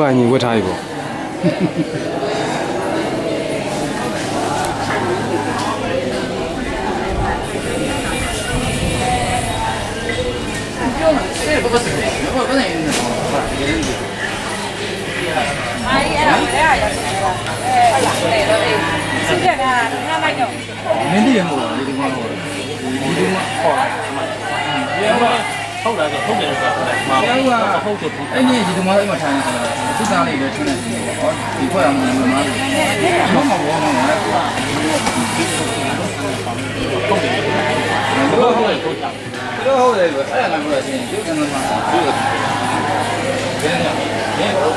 ကညီဝတ်ထားပြီပေါ့မင်းတည်းရမို့လားဒီမှာဟုတ်ဒီမှာဟောဟုတ်လားဆိုဟုတ်တယ်ဆိုတာဟုတ်တယ်အဲ့ဒီဒီမှာအဲ့မှာထိုင်နေတာသူသားလေးလည်းထွန်းနေတယ်ဟောဒီခွက်အောင်မမမမဘောမဟုတ်တယ်ဟုတ်တယ်အဲ့ဒါမှမဟုတ်ရှင်ကျုပ်ကတော့မှကျုပ်ဘယ်နဲ့ဘယ်လို